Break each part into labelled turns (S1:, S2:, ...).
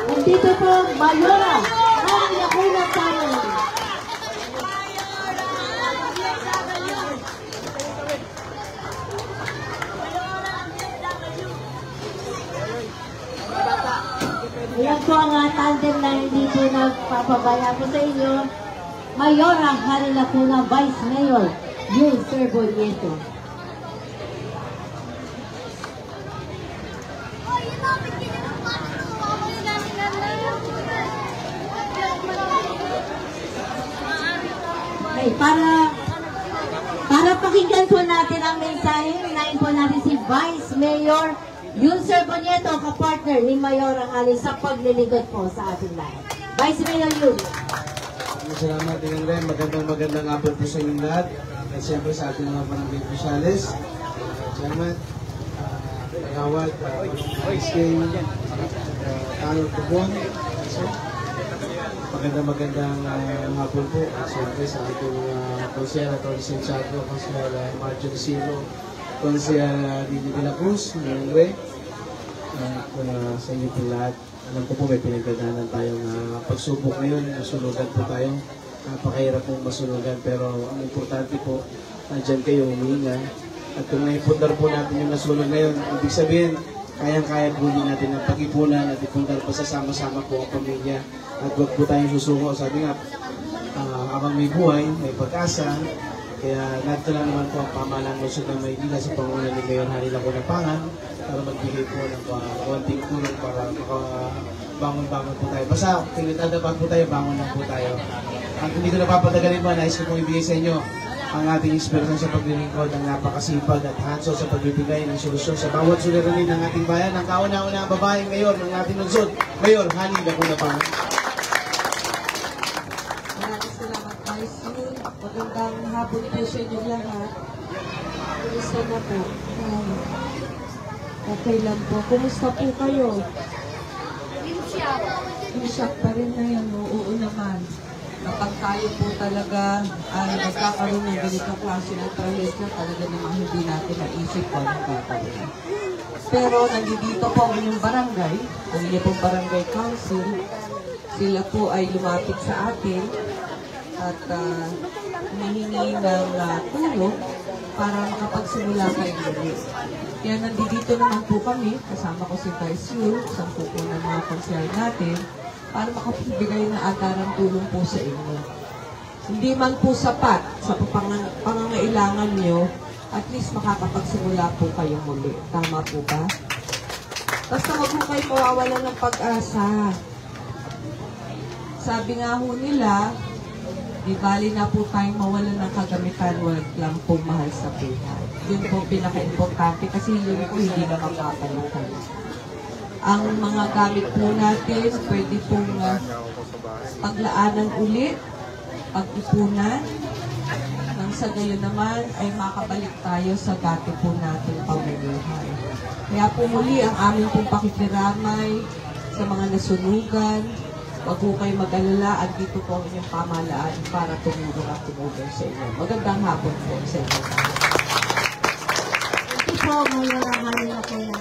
S1: Nandito po, Mayora, Hari Lacuna Family. Ayan po ang tandem na hindi po nagpapabaya po sa inyo. Mayora, Hari Lacuna, Vice Mayor, Yul Serbonieto. Okay, para pakinggan po natin ang mensahe, unahin po natin si Vice Mayor Yul Serbonieto, kapartner ni Mayora Hari sa paglilingkod po sa ating lahat. Vice Mayor Yul.
S2: Salamat din rin. Magandang hapon po sa inyong lahat. At siyempre sa ating mga barangay officiales. Chairman, Kagawad, SK, Tanong Tubon. Magandang hapon po. At siyempre sa ating Konsehal at Lisensyado, Konsehal Marjorie Silo, Konsehal Didi de la Cruz, Mayangre. At sa inyo po lahat. Alam ko po may pinagdadaanan tayong pagsubok ngayon, masunugan po tayo. Napakahirap pong masunugan, pero ang importante po, nandyan kayo huminga. At kung naipundar po natin yung nasunog ngayon, ibig sabihin, kayang-kaya po din natin ang pag-ipunan at ipundar pa sa sama-sama po ang pamilya. At huwag po tayong susuko. Sabi nga, habang may buhay, may pag-asa. Kaya natin lang naman po ang pamahalaan lungsod ng Maynila sa panguna ni Mayor Hari Lacuna Pangan para magbigay po ng konting tulong para bangon-bangon po tayo. Basta, tinitada pa po tayo, bangon lang po tayo. At hindi ko napapatagalin pa, nais ko pong ibigay sa inyo ang ating inspirasyon sa paglilingkod, ang napakasipag at hands-on sa pagbibigay ng solusyon sa bawat suliranin ng ating bayan. Ang kauna-una ang babaeng mayor ng ating lungsod, Mayor Hari Lacuna Pangan.
S1: Magandang hapon po sa inyo lahat. Kumusta na po? Okay lang po. Kumusta po kayo? Insyak pa rin na yan. Oo naman. Kapag tayo po talaga ay nagkakaroon ng ganitong klase ng trahedya, talaga naman hindi natin naisip kung anong gagawin. Pero nandito po ang inyong barangay, ang inyong pong barangay council, sila po ay lumapit sa atin at humihingi ng tulong para makapagsimula kayo ulit. Kaya nandito naman po kami, kasama ko si Vice Yul, sampu po ng mga konsehal natin, para makapagbigay ng agarang tulong po sa inyo. Hindi man po sapat sa pangangailangan nyo, at least makakapagsimula po kayo muli. Tama po ba? Basta huwag po kayo mawawalan ng pag-asa. Sabi nga ho nila, di bali na po tayong mawalan ng kagamitan, wag lang po mahal sa buhay. Yun po pinaka-importante kasi yun po hindi na mapapalitan. Ang mga gamit po natin, pwede pong paglaanan ulit, pag-ipunan, nang sa gayon naman ay makabalik tayo sa dati po natin pamumuhay. Kaya po muli ang aming pong pakikiramay sa mga nasunugan. Huwag po kayo mag-alala at dito po ang inyong pamahalaan para tumulong at tumulong sa inyo. Magandang hapon po sa inyo. Ito po, Mayora Hari Lacuna.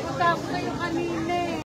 S3: Magkako na yung kanina.